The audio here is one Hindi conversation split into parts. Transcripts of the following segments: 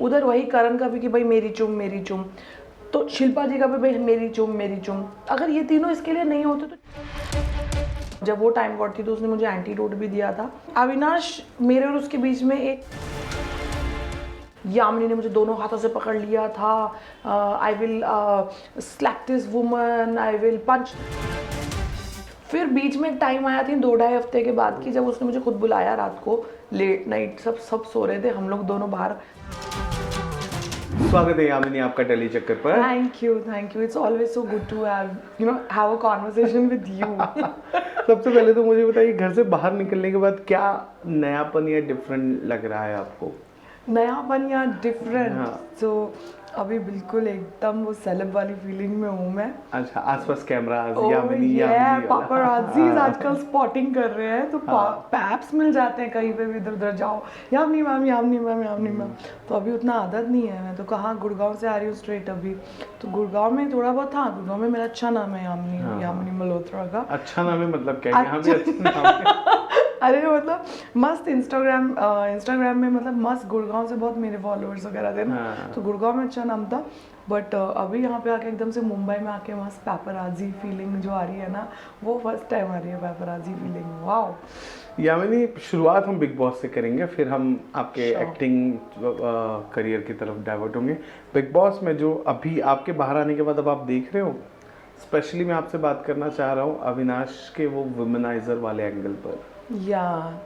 उधर वही करण का भी कि भाई मेरी चुम, तो शिल्पा जी का भी भाई मेरी चुम। अगर ये तीनों इसके लिए नहीं होते तो जब वो टाइम वॉर थी तो उसने मुझे एंटीडोट भी दिया था। अविनाश मेरे और उसके बीच में एक यामिनी ने मुझे दोनों हाथों से पकड़ लिया था। I will slap this woman, I will punch. फिर बीच में एक टाइम आया थी 2-2.5 हफ्ते के बाद की, जब उसने मुझे खुद बुलाया रात को, लेट नाइट, सब सो रहे थे, हम लोग दोनों बाहर। स्वागत है यामिनी आपका टेली चक्कर पर। Thank you, it's always so good to have a conversation with you. सबसे पहले तो मुझे बताइए, घर से बाहर निकलने के बाद क्या नयापन या डिफरेंट लग रहा है आपको? नयापन या डिफरेंट? हाँ। तो अभी बिल्कुल एकदम वो सेलेब वाली फीलिंग में हूँ मैं। अच्छा, आसपास कैमरा यामिनी पापराज़ीज़ आजकल स्पॉटिंग कर रहे हैं, तो हाँ। पैप्स मिल जाते हैं कहीं पे भी, इधर उधर जाओ, यामिनी मैम। तो अभी उतना आदत नहीं है। मैं तो कहाँ गुड़गांव से आ रही हूँ स्ट्रेट अभी, तो गुड़गांव में थोड़ा बहुत था। गुड़गांव में मेरा अच्छा नाम है यामिनी मल्होत्रा का। अच्छा नाम है मतलब क्या? यहाँ भी अच्छा नाम है। अरे मतलब मस्त इंस्टाग्राम में, मतलब मस्त, गुड़गांव से बहुत मेरे फॉलोअर्स वगैरह थे ना। हाँ। तो गुड़गांव में अच्छा नाम था, बट अभी यहाँ पे आके एकदम से मुंबई में आके मस्त पेपराजी फीलिंग जो आ रही है ना, वो फर्स्ट टाइम आ रही है पेपराजी फीलिंग। वाओ। यामिनी, शुरुआत हम बिग बॉस से करेंगे, फिर हम आपके Sure. एक्टिंग करियर की तरफ डाइवर्ट होंगे। बिग बॉस में जो अभी आपके बाहर आने के बाद अब आप देख रहे हो, स्पेशली मैं आपसे बात करना चाह रहा हूँ अविनाश के वो वुमेनाइजर वाले एंगल पर।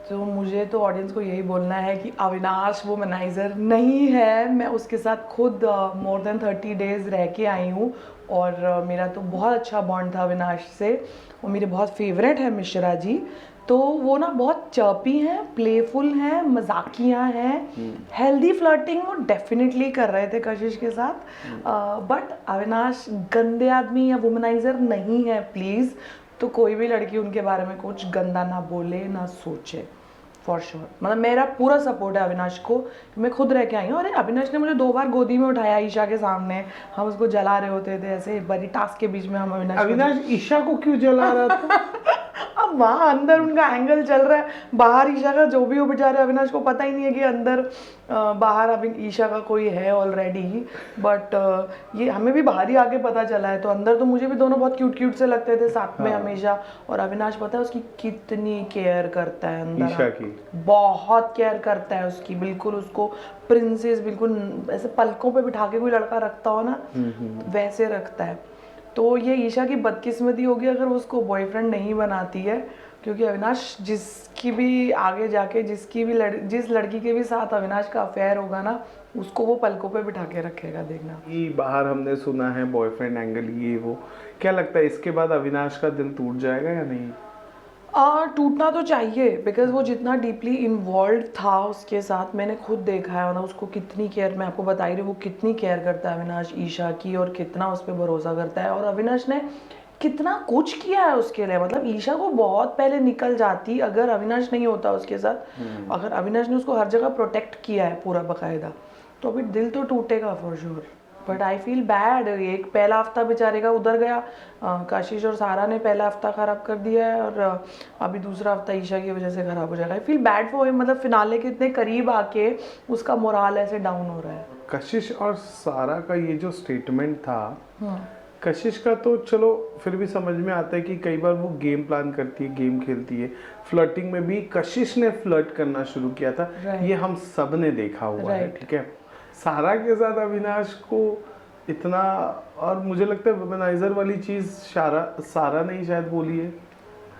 तो मुझे तो ऑडियंस को यही बोलना है कि अविनाश वो वुमनाइजर नहीं है। मैं उसके साथ खुद मोर देन 30 डेज रह के आई हूँ, और मेरा तो बहुत अच्छा बॉन्ड था अविनाश से। वो मेरे बहुत फेवरेट है मिश्रा जी। तो वो ना बहुत चर्पी हैं, प्लेफुल हैं, मजाकिया हैं, हेल्दी फ्लर्टिंग वो डेफिनेटली कर रहे थे कशिश के साथ। बट अविनाश गंदे आदमी या वुमनाइजर नहीं है प्लीज़। तो कोई भी लड़की उनके बारे में कुछ गंदा ना बोले ना सोचे, फॉर श्योर। मतलब मेरा पूरा सपोर्ट है अविनाश को। मैं खुद रह के आई हूँ। अरे अविनाश ने मुझे 2 बार गोदी में उठाया ईशा के सामने, हम उसको जला रहे होते थे ऐसे बड़ी टास्क के बीच में। हम अविनाश ईशा को क्यों जला रहा था? अब वहाँ अंदर उनका एंगल चल रहा है, बाहर ईशा का जो भी हो बेचारे, अविनाश को पता ही नहीं है कि अंदर बाहर अभी ईशा का कोई है ऑलरेडी। बट ये हमें भी बाहर ही आके पता चला है। तो अंदर तो मुझे भी दोनों बहुत क्यूट से लगते थे साथ में हमेशा। और अविनाश पता है उसकी कितनी केयर करता है अंदर, ईशा की बहुत केयर करता है उसकी, बिल्कुल उसको प्रिंसेस, बिल्कुल ऐसे पलकों पे बिठा के कोई लड़का रखता हो ना, वैसे रखता है। तो ये ईशा की बदकिस्मती होगी अगर उसको बॉयफ्रेंड नहीं बनाती है, क्योंकि अविनाश जिसकी भी आगे जाके जिस लड़की के भी साथ अविनाश का अफेयर होगा ना, उसको वो पलकों पे बिठा के रखेगा, देखना। ये बाहर हमने सुना है बॉयफ्रेंड एंगल, ये वो, क्या लगता है इसके बाद अविनाश का दिल टूट जाएगा या नहीं? टूटना तो चाहिए, बिकॉज वो जितना डीपली इन्वॉल्व था उसके साथ, मैंने खुद देखा है ना उसको कितनी केयर। मैं आपको बता ही रही हूँ वो कितनी केयर करता है अविनाश ईशा की, और कितना उस पर भरोसा करता है। और अविनाश ने कितना कुछ किया है उसके लिए। मतलब ईशा को बहुत पहले निकल जाती अगर अविनाश नहीं होता उसके साथ। अगर अविनाश ने उसको हर जगह प्रोटेक्ट किया है पूरा बाकायदा, तो अभी दिल तो टूटेगा for sure. But I feel bad. एक पहला हफ्ता बेचारे का उधर गया, कशिश और सारा ने पहला हफ्ता ख़राब कर दिया है, और अभी दूसरा हफ्ता ईशा की वजह से ख़राब हो जाएगा। I feel bad for him. मतलब फिनाले के इतने करीब आके उसका मोराल ऐसे डाउन हो रहा है। कशिश और सारा का ये जो स्टेटमेंट था, कशिश का तो चलो फिर भी समझ में आता है कि कई बार वो गेम प्लान करती है, गेम खेलती है। फ्लर्टिंग में भी कशिश ने फ्लर्ट करना शुरू किया था, ये हम सब ने देखा हुआ है, ठीक है। सारा के साथ अविनाश को इतना, और मुझे लगता है वुमेनाइजर वाली चीज़ सारा ने ही शायद बोली है।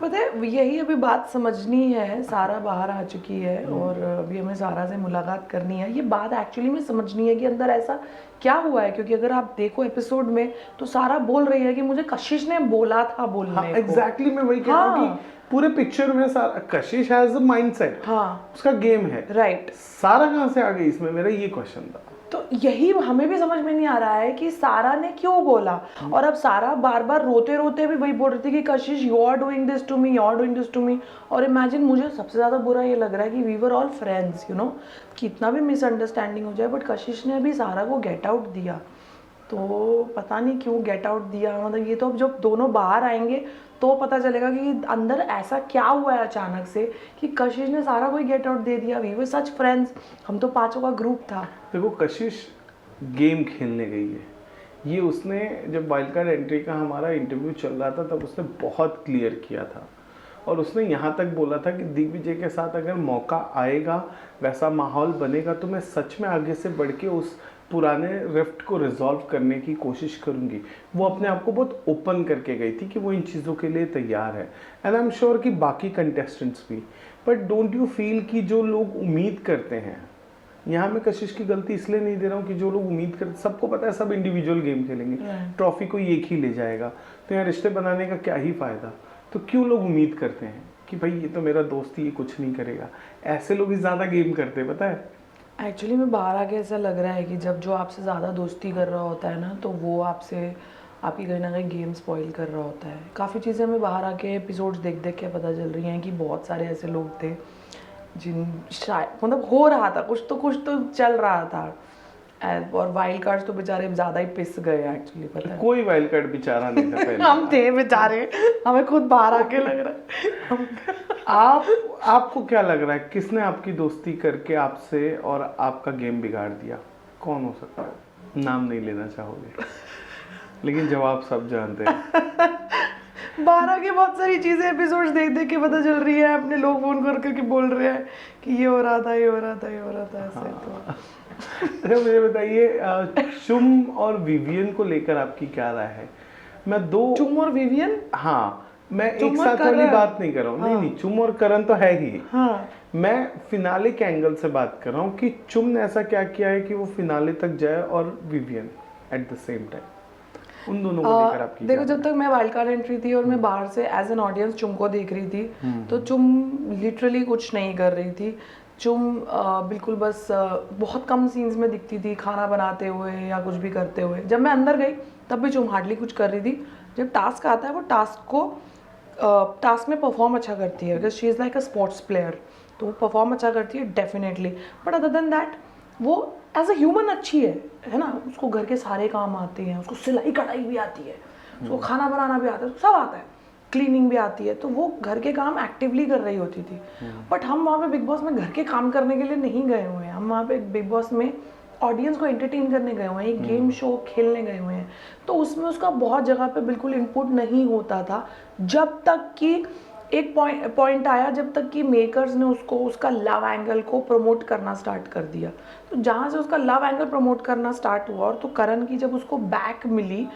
पता है यही अभी बात समझनी है। सारा बाहर आ चुकी है और अभी हमें सारा से मुलाकात करनी है। ये बात एक्चुअली में समझनी है कि अंदर ऐसा क्या हुआ है, क्योंकि अगर आप देखो एपिसोड में तो सारा बोल रही है कि मुझे कशिश ने बोला था बोलने को। एग्जैक्टली मैं वही कह रहा हूँ कि पूरे पिक्चर में सारा, कशिश हैज अ माइंडसेट, उसका गेम है, राइट। सारा कहाँ से आ गई इसमें, मेरा ये क्वेश्चन था। तो यही हमें भी समझ में नहीं आ रहा है कि सारा ने क्यों बोला। और अब सारा बार बार रोते रोते भी वही बोल रही थी कि Kashish you are doing this to me, you are doing this to me. और इमेजिन, मुझे सबसे ज़्यादा बुरा ये लग रहा है कि we were all friends, you know, कितना भी मिसअंडरस्टैंडिंग हो जाए, बट कशिश ने अभी सारा को गेट आउट दिया। तो पता नहीं क्यों गेट आउट दिया, मतलब ये तो अब जब दोनों बाहर आएंगे तो पता चलेगा कि अंदर ऐसा क्या हुआ है अचानक से कि कशिश ने सारा कोई गेट आउट दे दिया। वी वर सच फ्रेंड्स, हम तो 5 का ग्रुप था। देखो कशिश गेम खेलने गई है, ये उसने जब वाइल्ड कार्ड एंट्री का हमारा इंटरव्यू चल रहा था तब उसने बहुत क्लियर किया था, और उसने यहाँ तक बोला था कि दिग्विजय के साथ अगर मौका आएगा, वैसा माहौल बनेगा, तो मैं सच में आगे से बढ़ के उस पुराने रिफ्ट को रिजॉल्व करने की कोशिश करूँगी। वो अपने आप को बहुत ओपन करके गई थी कि वो इन चीज़ों के लिए तैयार है, एंड आई एम श्योर कि बाकी कंटेस्टेंट्स भी। बट डोंट यू फील कि जो लोग उम्मीद करते हैं, यहाँ मैं कशिश की गलती इसलिए नहीं दे रहा हूँ कि जो लोग उम्मीद करते, सबको पता है सब इंडिविजुअल गेम खेलेंगे, ट्रॉफी कोई एक ही ले जाएगा, तो यहाँ रिश्ते बनाने का क्या ही फ़ायदा। तो क्यों लोग उम्मीद करते हैं कि भाई ये तो मेरा दोस्त ही, ये कुछ नहीं करेगा, ऐसे लोग ही ज़्यादा गेम करते हैं, पता है। एक्चुअली में बाहर आके ऐसा लग रहा है कि जब जो आपसे ज़्यादा दोस्ती कर रहा होता है ना, तो वो आपसे आपकी कहीं ना कहीं गेम स्पॉइल कर रहा होता है। काफ़ी चीज़ें हमें बाहर आके एपिसोड्स देख देख के पता चल रही हैं कि बहुत सारे ऐसे लोग थे जिन शायद मतलब हो रहा था कुछ तो चल रहा था, और वाइल्ड कार्ड्स तो बेचारे ज़्यादा ही पिस गए एक्चुअली, पता है। कोई वाइल्ड कार्ड बेचारा नहीं था पहले। हम थे बेचारे, हमें खुद बाहर आके लग रहा है। आपको क्या लग रहा है किसने आपकी दोस्ती करके आपसे और आपका गेम बिगाड़ दिया? कौन हो सकता है? नाम नहीं लेना चाहोगे लेकिन जवाब सब जानते हैं। 12 की बहुत सारी चीज़ें एपिसोड्स देख देख के पता चल रही है, अपने लोग फोन कर करके बोल रहे हैं कि ये हो रहा था, ये हो रहा था, ये हो रहा था, ऐसे। तो अच्छा मुझे बताइए, चुम और विवियन को लेकर आपकी क्या राय है? मैं दो चुम और विवियन, हाँ, मैं एक चुम और साथ वाली करण। बात नहीं कर रहा हूँ, नहीं नहीं, चुम और करण तो है ही। हाँ, मैं फिनाले के एंगल से बात कर रहा हूँ कि चुम ने ऐसा क्या किया है कि वो फिनाले तक जाए, और Vivian at the same time, उन दोनों को लेकर आपकी देखो, क्या जब तक मैं वाइल्ड कार्ड एंट्री थी और मैं बाहर से एज एन ऑडियंस चुम को देख रही थी, तो चुम लिटरली कुछ नहीं कर रही थी। चुम बिल्कुल बस बहुत कम सीन्स में दिखती थी, खाना बनाते हुए या कुछ भी करते हुए। जब मैं अंदर गई तब भी चुम हार्डली कुछ कर रही थी। जब टास्क आता है, वो टास्क में परफॉर्म अच्छा करती है, because she is like a sports player, तो वो परफॉर्म अच्छा करती है definitely. But other than that वो एज अ ह्यूमन अच्छी है ना। उसको घर के सारे काम आते हैं, उसको सिलाई कढ़ाई भी आती है, उसको खाना बनाना भी आता है, सब आता है, क्लीनिंग भी आती है, तो वो घर के काम एक्टिवली कर रही होती थी। बट हम वहाँ पे बिग बॉस में घर के काम करने के लिए नहीं गए हुए हैं, हम वहाँ पे बिग बॉस में ऑडियंस को एंटरटेन करने गए हुए हैं, एक गेम शो खेलने गए हुए हैं। तो उसमें उसका बहुत जगह पे बिल्कुल इनपुट नहीं होता था, जब तक कि एक पॉइंट आया, जब तक कि मेकर्स ने उसको उसका लव एंगल को प्रमोट करना स्टार्ट कर दिया। तो जहाँ से उसका लव एंगल प्रमोट करना स्टार्ट हुआ, और तो करण की जब उसको बैक मिली,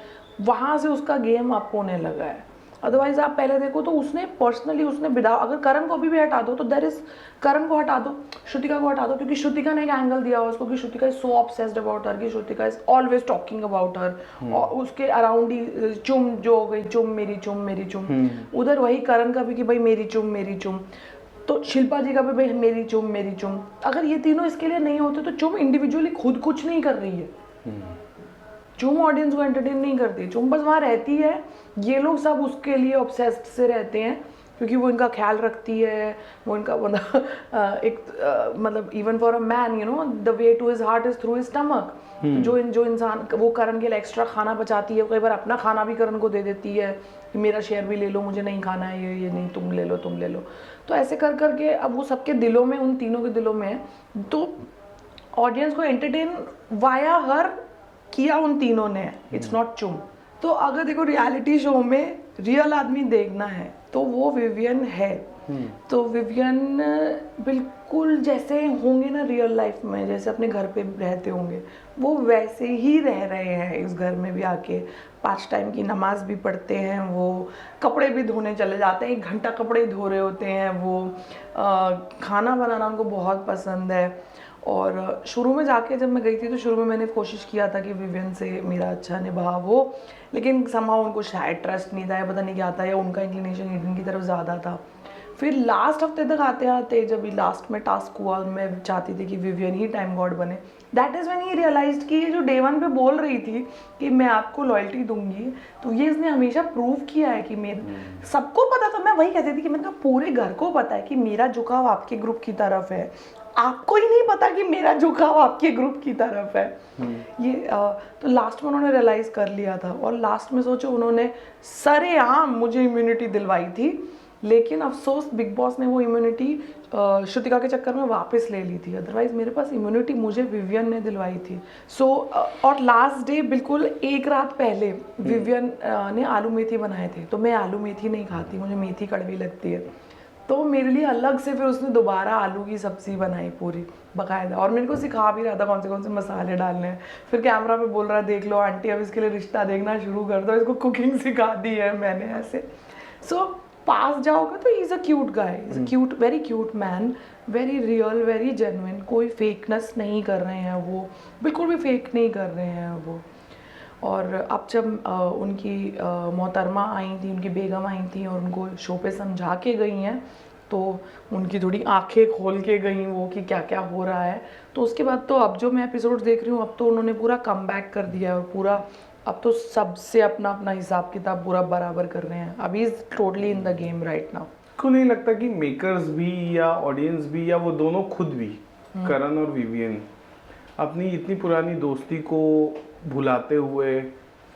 वहाँ से उसका गेम अप होने लगा है। अदरवाइज आप पहले देखो तो उसने पर्सनली उसने विदाउट, अगर करण को भी हटा दो तो देयर इज, करण को हटा दो, श्रुतिका को हटा दो, क्योंकि श्रुतिका ने एक एंगल दिया हुआ उसको कि Shrutika is so obsessed about her, कि Shrutika is always talking about her, और उसके अराउंड ही चुम जो हो गई, चुम मेरी चुम मेरी चुम, उधर वही करण का भी कि भाई मेरी चुम मेरी चुम, तो शिल्पा जी का भी भाई मेरी चुम मेरी चुम। अगर ये तीनों इसके लिए नहीं होते तो चुम इंडिविजुअली खुद कुछ नहीं कर रही है, चुम ऑडियंस को एंटरटेन नहीं करती, चुम बस वहाँ रहती है। ये लोग सब उसके लिए ऑब्सेस्ड से रहते हैं, क्योंकि वो इनका ख्याल रखती है, वो इनका मतलब even for a man, you know, the way to his heart is through his stomach. जो इंसान वो करण के लिए एक्स्ट्रा खाना बचाती है, कई बार अपना खाना भी करण को दे देती है कि मेरा शेयर भी ले लो, मुझे नहीं खाना है ये नहीं, तुम ले लो तुम ले लो। तो ऐसे कर करके अब वो सबके दिलों में, उन तीनों के दिलों में है। तो ऑडियंस को एंटरटेन वाया हर किया उन तीनों ने, इट्स नॉट चुम। तो अगर देखो रियलिटी शो में रियल आदमी देखना है तो वो विवियन है। तो विवियन बिल्कुल जैसे होंगे ना रियल लाइफ में, जैसे अपने घर पे रहते होंगे, वो वैसे ही रह रहे हैं इस घर में भी आके। 5 टाइम की नमाज भी पढ़ते हैं, वो कपड़े भी धोने चले जाते हैं, 1 घंटा कपड़े ही धो रहे होते हैं वो। खाना बनाना उनको बहुत पसंद है। और शुरू में जाके जब मैं गई थी तो शुरू में मैंने कोशिश किया था कि विवियन से मेरा अच्छा निभाव हो, लेकिन समहाउ उनको शायद ट्रस्ट नहीं था या पता नहीं क्या था, या उनका इंक्लिनेशन ईडन की तरफ ज़्यादा था। फिर लास्ट हफ्ते तक आते आते जब लास्ट में टास्क हुआ, मैं चाहती थी कि विवियन ही टाइम गॉड बने, that is when he realised कि ये जो डे वन पे बोल रही थी कि मैं आपको लॉयल्टी दूंगी, तो ये इसने हमेशा प्रूव किया है कि मेरे सबको पता था, मैं वही कहती थी कि मतलब पूरे घर को पता है कि मेरा झुकाव आपके ग्रुप की तरफ है, आपको ही नहीं पता कि मेरा झुकाव आपके ग्रुप की तरफ है। ये तो लास्ट में उन्होंने रियलाइज़ कर लिया था, और लास्ट में सोचो उन्होंने सरेआम मुझे इम्यूनिटी दिलवाई थी, लेकिन अफसोस बिग बॉस ने वो इम्यूनिटी श्रुतिका के चक्कर में वापस ले ली थी, अदरवाइज मेरे पास इम्यूनिटी मुझे विवियन ने दिलवाई थी। सो और लास्ट डे बिल्कुल एक रात पहले विवियन ने आलू मेथी बनाए थे, तो मैं आलू मेथी नहीं खाती, मुझे मेथी कड़वी लगती है, तो मेरे लिए अलग से फिर उसने दोबारा आलू की सब्ज़ी बनाई पूरी बाकायदा, और मेरे को सिखा भी रहा था कौन से मसाले डालने हैं। फिर कैमरा पे बोल रहा है देख लो आंटी अब इसके लिए रिश्ता देखना शुरू कर दो, इसको कुकिंग सिखा दी है मैंने ऐसे। सो पास जाओगे तो he is a cute guy, is a cute, very cute man, very real, very genuine, कोई फेकनेस नहीं कर रहे हैं वो, बिल्कुल भी फेक नहीं कर रहे हैं वो। और अब जब उनकी मोहतरमा आई थी, उनकी बेगम आई थी और उनको शो पे समझा के गई हैं, तो उनकी थोड़ी आंखें खोल के गई वो कि क्या क्या हो रहा है। तो उसके बाद तो अब जो मैं एपिसोड देख रही हूँ, अब तो उन्होंने पूरा कम बैक कर दिया है, और पूरा अब तो सबसे अपना अपना हिसाब किताब पूरा बराबर कर रहे हैं। अभी is totally in the game right now. को नहीं लगता कि मेकर्स भी या ऑडियंस भी या वो दोनों खुद भी, करण और विवियन, अपनी इतनी पुरानी दोस्ती को भुलाते हुए,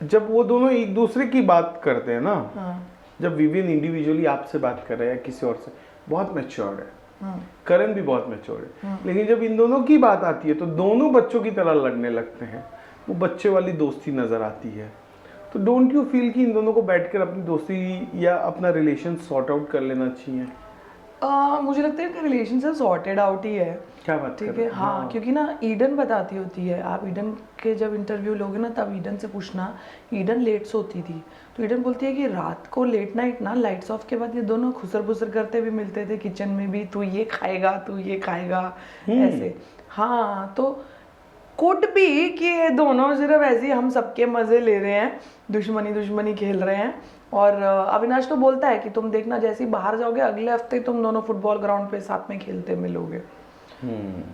जब वो दोनों एक दूसरे की बात करते हैं ना, जब विवियन इंडिविजुअली आपसे बात कर रहा है या किसी और से, बहुत मैच्योर है, करण भी बहुत मैच्योर है, लेकिन जब इन दोनों की बात आती है तो दोनों बच्चों की तरह लड़ने लगते हैं, वो बच्चे वाली दोस्ती नजर आती है। तो डोंट यू फील कि इन दोनों को बैठकर अपनी दोस्ती या अपना रिलेशन सॉर्ट आउट कर लेना चाहिए? मुझे लगता है कि रिलेशन से सॉर्टेड आउट ही है। क्या बात ठीक है, हाँ, क्योंकि ना ईडन बताती होती है, आप ईडन के जब इंटरव्यू लोगे ना तब ईडन से पूछना, ईडन लेट सोती थी, तो ईडन बोलती है कि रात को लेट नाइट ना लाइट्स ऑफ के बाद ये दोनों खुसर बुसर करते भी मिलते थे किचन में भी, तू ये खाएगा तू ये खाएगा ऐसे। हाँ, तो कुड भी कि ये दोनों सिर्फ ऐसे ही हम सबके मज़े ले रहे हैं, दुश्मनी खेल रहे हैं। और अविनाश तो बोलता है कि तुम देखना जैसे ही बाहर जाओगे अगले हफ्ते तुम दोनों फुटबॉल ग्राउंड पे साथ में खेलते मिलोगे।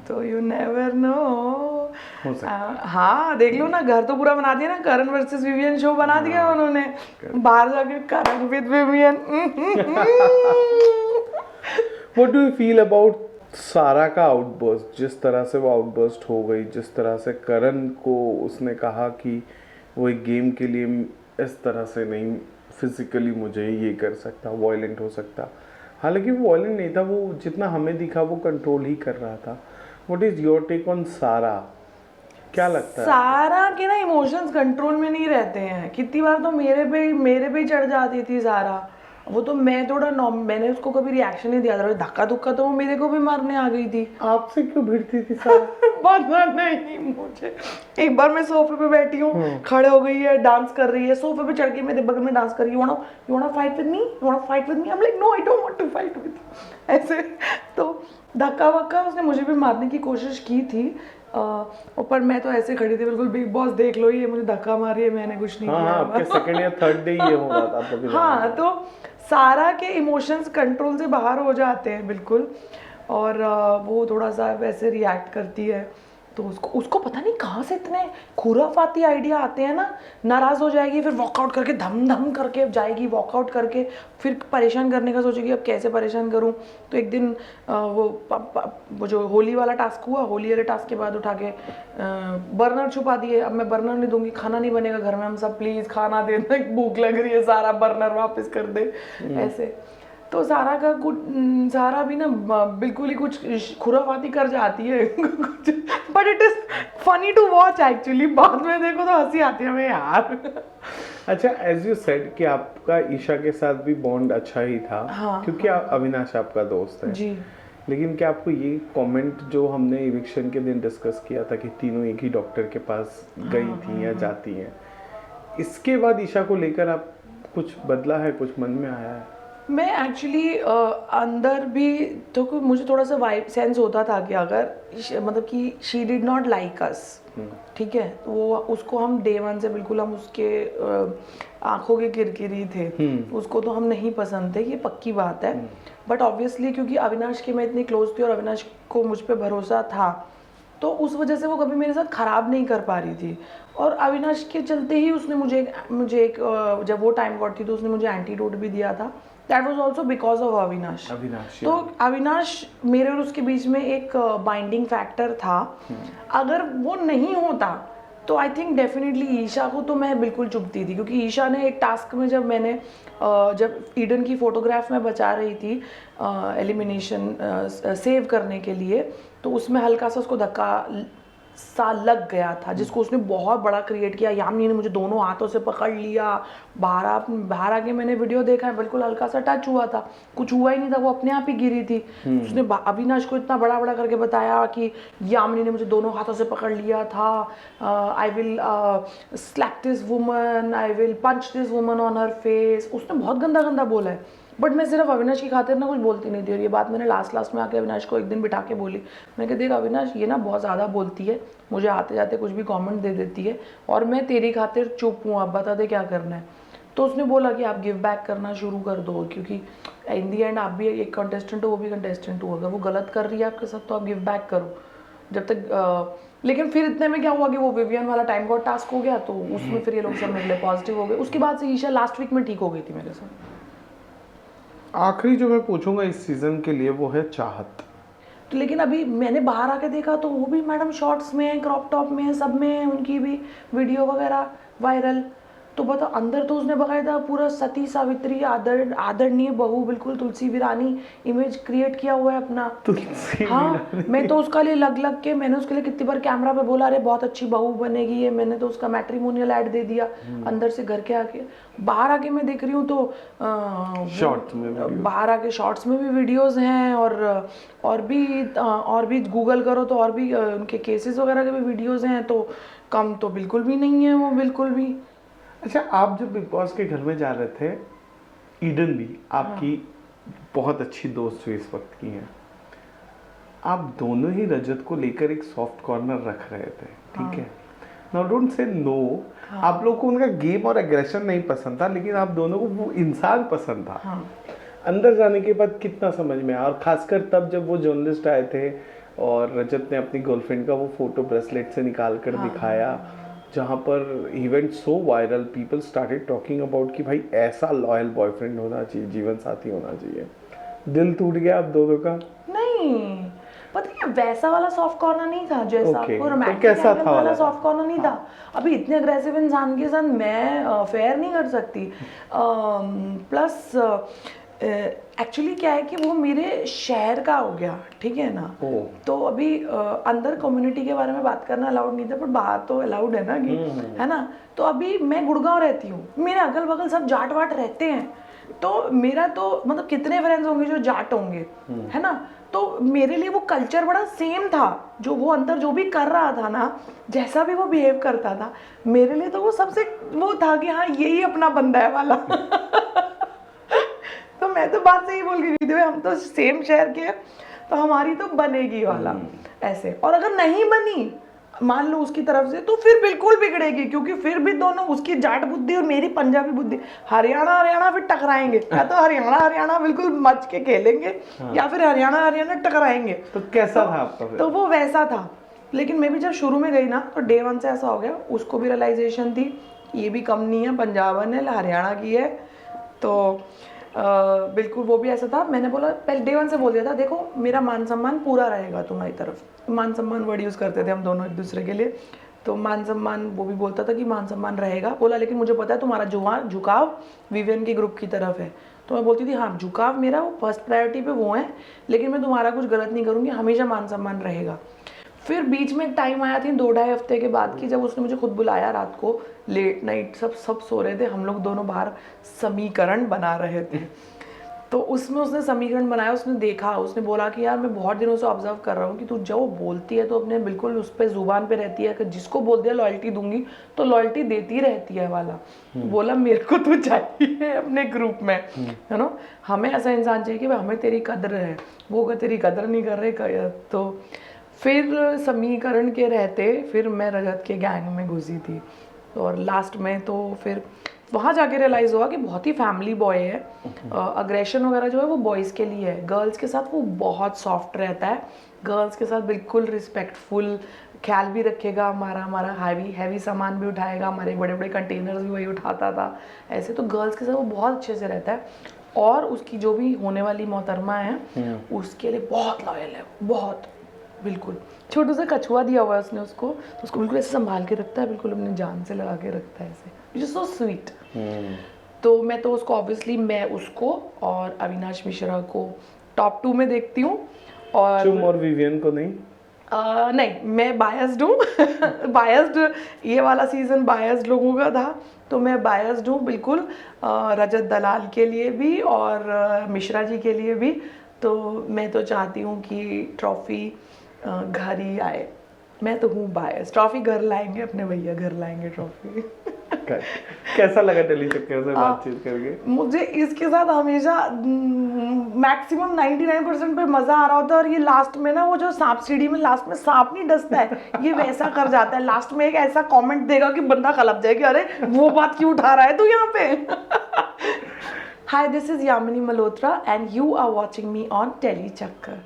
तो यू नेवर नो। हाँ, देख लो ना, घर तो पूरा बना दिया ना, करण वर्सेस विवियन शो बना दिया उन्होंने, बाहर जाके Karan with Vivian. What do you feel about Sara का आउटबर्स्ट, जिस तरह से वो आउटबर्स्ट हो गई, जिस तरह से करण को उसने कहा कि वो एक गेम के लिए इस तरह से नहीं, फिजिकली मुझे ये कर सकता, वायलेंट हो सकता, हालांकि वो वायलेंट नहीं था, वो जितना हमें दिखा वो कंट्रोल ही कर रहा था। What is your take on Sara? क्या लगता है? सारा के ना इमोशंस कंट्रोल में नहीं रहते हैं, कितनी बार तो मेरे पे चढ़ जाती थी सारा, वो तो मैं थोड़ा मैंने उसको कभी रिएक्शन नहीं दिया था, धक्का धुक्का तो वो मेरे को भी मारने आ गई थी। आपसे क्यों भिड़ती थी सारा? पता नहीं मुझे, एक बार मैं सोफे पे बैठी हूँ, खड़े हो गई है, डांस कर रही है, सोफे पे चढ़ के मेरे बगल में डांस कर रही है, you want fight with me, you want fight with me, I am like no I don't want to fight with you, ऐसे। तो धक्का वक्का उसने मुझे भी मारने की कोशिश की थी, पर मैं तो ऐसे खड़ी थी बिल्कुल, बिग बॉस देख लो ये मुझे धक्का मारी है, मैंने कुछ नहीं किया। आपके सेकंड या थर्ड डे ये हो रहा था। हाँ, तो सारा के इमोशंस कंट्रोल से बाहर हो जाते हैं बिल्कुल, और वो थोड़ा सा वैसे रिएक्ट करती है, तो उसको पता नहीं कहाँ से इतने खुराफाती आइडिया आते हैं ना, नाराज़ हो जाएगी फिर वॉकआउट करके धम धम करके जाएगी, वॉकआउट करके फिर परेशान करने का सोचेगी अब कैसे परेशान करूं। तो एक दिन वो जो होली वाला टास्क हुआ, होली वाले टास्क के बाद उठा के बर्नर छुपा दिए, अब मैं बर्नर नहीं दूंगी, खाना नहीं बनेगा घर में, हम सब प्लीज़ खाना देना, भूख लग रही है, सारा बर्नर वापस कर दे ऐसे। तो सारा भी ना बिल्कुल ही कुछ खुराफाती कर जाती है, but it is funny to watch actually, बाद में देखो तो हंसी आती है हमें यार। अच्छा, एज यू सेड कि आपका ईशा के साथ भी बॉन्ड अच्छा ही था, हाँ, क्योंकि अविनाश आपका दोस्त है जी। लेकिन क्या आपको ये कमेंट जो हमने इविक्शन के दिन डिस्कस किया था कि तीनों एक ही डॉक्टर के पास गई थी या जाती हैं, इसके बाद ईशा को लेकर आप कुछ बदला है, कुछ मन में आया है? मैं एक्चुअली अंदर भी तो मुझे थोड़ा सा वाइब सेंस होता था कि अगर मतलब कि she did not like us, ठीक है, तो वो उसको हम डे वन से बिल्कुल हम उसके आंखों के किरकिरी थे, उसको तो हम नहीं पसंद थे, ये पक्की बात है। बट ऑब्वियसली क्योंकि अविनाश के मैं इतनी क्लोज थी और अविनाश को मुझ पर भरोसा था, तो उस वजह से वो कभी मेरे साथ ख़राब नहीं कर पा रही थी। और अविनाश के चलते ही उसने मुझे एक जब वो टाइम गॉड थी तो उसने मुझे एंटीडोट भी दिया था। That was also because of Avinash. तो अविनाश मेरे और उसके बीच में एक बाइंडिंग फैक्टर था। अगर वो नहीं होता तो आई थिंक डेफिनेटली ईशा को तो मैं बिल्कुल चुभती थी, क्योंकि ईशा ने एक टास्क में जब ईडन की फोटोग्राफ में बचा रही थी एलिमिनेशन सेव करने के लिए, तो उसमें हल्का सा उसको धक्का सा लग गया था, जिसको उसने बहुत बड़ा क्रिएट किया। यामिनी ने मुझे दोनों हाथों से पकड़ लिया, बाहर आके मैंने वीडियो देखा है, बिल्कुल हल्का सा टच हुआ था, कुछ हुआ ही नहीं था, वो अपने आप ही गिरी थी। उसने अविनाश को इतना बड़ा बड़ा करके बताया कि यामिनी ने मुझे दोनों हाथों से पकड़ लिया था, I will slap this woman, I will punch this woman on her face. उसने बहुत गंदा गंदा बोला है, बट मैं सिर्फ अविनाश की खातिर ना कुछ बोलती नहीं थी। और ये बात मैंने लास्ट में आके अविनाश को एक दिन बिठा के बोली, मैंने कहा देख अविनाश, ये ना बहुत ज़्यादा बोलती है, मुझे आते जाते कुछ भी कमेंट दे देती है, और मैं तेरी खातिर चुप हूँ, अब बता दे क्या करना है। तो उसने बोला कि आप गिव बैक करना शुरू कर दो, क्योंकि इन दी एंड आप भी एक कंटेस्टेंट हो, वो भी कंटेस्टेंट हो, अगर वो गलत कर रही है आपके साथ तो आप गिव बैक करो जब तक लेकिन फिर इतने में क्या हुआ कि वो विवियन वाला टाइम गॉड टास्क हो गया, तो उसमें फिर ये लोग सब मेरे लिए पॉजिटिव हो गए। उसके बाद से ईशा लास्ट वीक में ठीक हो गई थी मेरे साथ। आखिरी जो मैं पूछूंगा इस सीजन के लिए वो है चाहत। तो लेकिन अभी मैंने बाहर आके देखा तो वो भी मैडम शॉर्ट्स में है, क्रॉप टॉप में है, सब में है, उनकी भी वीडियो वगैरह वायरल। तो बता, अंदर तो उसने बकायदा पूरा सती सावित्री आदरणीय बहू, बिल्कुल तुलसी विरानी इमेज क्रिएट किया हुआ है अपना। तुलसी हाँ, मैं तो उसका लिए लग के मैंने उसके लिए कितनी बार कैमरा पे बोला, अरे बहुत अच्छी बहू बनेगी ये, मैंने तो उसका मैट्रिमोनियल ऐड दे दिया अंदर से घर के आके। बाहर आके मैं देख रही हूँ तो शॉर्ट्स में बाहर आके शॉर्ट्स में भी वीडियोस हैं, और भी गूगल करो तो और भी उनके केसेस वगैरह के भी वीडियोस हैं, तो कम तो बिल्कुल भी नहीं है वो, बिल्कुल भी। अच्छा, आप जब बिग बॉस के घर में जा रहे थे, ईडन भी आपकी बहुत अच्छी दोस्त हुई इस वक्त की हैं, आप दोनों ही रजत को लेकर एक सॉफ्ट कॉर्नर रख रहे थे, ठीक है? नाउ डोंट से नो, आप लोगों को उनका गेम और एग्रेशन नहीं पसंद था, लेकिन आप दोनों को वो इंसान पसंद था। अंदर जाने के बाद कितना समझ में आया, और खासकर तब जब वो जर्नलिस्ट आए थे और रजत ने अपनी गर्लफ्रेंड का वो फोटो ब्रेसलेट से निकाल कर दिखाया, जहाँ पर event so viral, people started talking about कि भाई ऐसा लॉयल बॉयफ्रेंड होना चाहिए, जीवन साथी होना चाहिए। दिल टूट गया आप दोनों का? नहीं, पता है वैसा वाला सॉफ्ट कॉर्नर नहीं था जैसा आपको रोमांटिक कैसा था वाला सॉफ्ट कॉर्नर नहीं था। अभी इतने अग्रेसिव इंसान के साथ मैं फेयर नहीं कर सकती। प्लस एक्चुअली क्या है कि वो मेरे शहर का हो गया, ठीक है ना? तो अभी अंदर कम्युनिटी के बारे में बात करना अलाउड नहीं था, पर बाहर तो अलाउड है ना, कि है ना? तो अभी मैं गुड़गांव रहती हूँ, मेरे अगल बगल सब जाट वाट रहते हैं, तो मेरा तो मतलब कितने फ्रेंड्स होंगे जो जाट होंगे, है ना? तो मेरे लिए वो कल्चर बड़ा सेम था, जो वो अंदर जो भी कर रहा था ना, जैसा भी वो बिहेव करता था, मेरे लिए तो वो सबसे वो था कि हाँ यही अपना बंदा है वाला। तो मैं तो बात सही बोल रही थी, हम तो सेम शहर के हैं, तो हमारी तो बनेगी वाला ऐसे। और अगर नहीं बनी मान लो उसकी तरफ से, तो फिर बिल्कुल बिगड़ेगी, क्योंकि फिर भी दोनों, उसकी जाट बुद्धि और मेरी पंजाबी बुद्धि, हरियाणा फिर टकराएंगे, या तो हरियाणा बिल्कुल मच के खेलेंगे, या फिर हरियाणा टकराएंगे। तो कैसा था आपका? तो वो वैसा था, लेकिन मैं भी जब शुरू में गई ना तो डे वन से ऐसा हो गया, उसको भी रियलाइजेशन थी ये भी कम नहीं है, पंजाबन है, हरियाणा की है, तो बिल्कुल वो भी ऐसा था। मैंने बोला, पहले डे वन से बोल दिया था, देखो मेरा मान सम्मान पूरा रहेगा तुम्हारी तरफ। मान सम्मान वर्ड यूज़ करते थे हम दोनों एक दूसरे के लिए, तो मान सम्मान वो भी बोलता था कि मान सम्मान रहेगा। बोला लेकिन मुझे पता है तुम्हारा झुकाव विवियन के ग्रुप की तरफ है, तो मैं बोलती थी हाँ झुकाव मेरा वो फर्स्ट प्रायोरिटी पे वो है, लेकिन मैं तुम्हारा कुछ गलत नहीं करूँगी, हमेशा मान सम्मान रहेगा। फिर बीच में एक टाइम आया थी 2-2.5 हफ्ते के बाद की, जब उसने मुझे खुद बुलाया रात को, लेट नाइट सब सो रहे थे, हम लोग दोनों बाहर समीकरण बना रहे थे, तो उसमें उसने समीकरण बनाया, उसने देखा, उसने बोला कि यार मैं बहुत दिनों से ऑब्जर्व कर रहा हूँ कि तू जो बोलती है तो अपने बिल्कुल उस पर जुबान पे रहती है कि जिसको बोल दिया लॉयल्टी दूंगी तो लॉयल्टी देती रहती है वाला। बोला मेरे को तो चाहिए अपने ग्रुप में, है ना, हमें ऐसा इंसान चाहिए कि भाई हमें तेरी कदर है, वो अगर तेरी कदर नहीं कर रहे तो फिर समीकरण के रहते फिर मैं रजत के गैंग में घुसी थी। और लास्ट में तो फिर वहाँ जाके रियलाइज़ हुआ कि बहुत ही फैमिली बॉय है, अग्रेशन वगैरह जो है वो बॉयज़ के लिए है, गर्ल्स के साथ वो बहुत सॉफ्ट रहता है, गर्ल्स के साथ बिल्कुल रिस्पेक्टफुल, ख्याल भी रखेगा हमारा हैवी सामान भी उठाएगा, हमारे बड़े बड़े कंटेनर्स भी वही उठाता था ऐसे। तो गर्ल्स के साथ वो बहुत अच्छे से रहता है और उसकी जो भी होने वाली मोहतरमा है उसके लिए बहुत लॉयल है, बहुत, बिल्कुल। छोटू सा कछुआ दिया हुआ है उसने उसको, तो उसको बिल्कुल ऐसे संभाल के रखता है, बिल्कुल अपने जान से लगा के रखता है ऐसे, विच इज सो स्वीट। तो मैं तो उसको ऑब्वियसली मैं उसको और अविनाश मिश्रा को टॉप 2 में देखती हूँ। और विवियन को नहीं? नहीं, मैं बायस्ड हूँ बायस्ड, ये वाला सीज़न बायस्ड लोगों का था तो मैं बायस्ड हूँ बिल्कुल, रजत दलाल के लिए भी और मिश्रा जी के लिए भी। तो मैं तो चाहती हूँ कि ट्रॉफ़ी घर ही आए, मैं तो हूँ बायस, ट्रॉफ़ी घर लाएंगे अपने भैया, घर लाएंगे ट्रॉफ़ी कैसा लगा दिल्ली चक्कर से बातचीत करके? मुझे इसके साथ हमेशा मैक्सिमम 99% पे मज़ा आ रहा होता है और ये लास्ट में ना वो जो सांप सीढ़ी में लास्ट में सांप नहीं डसता है, ये वैसा कर जाता है, लास्ट में एक ऐसा कमेंट देगा कि बंदा कलप जाए कि अरे वो बात क्यों उठा रहा है तू यहाँ पे। Hi, this is Yamini Malhotra and you are watching me on telly चक्कर।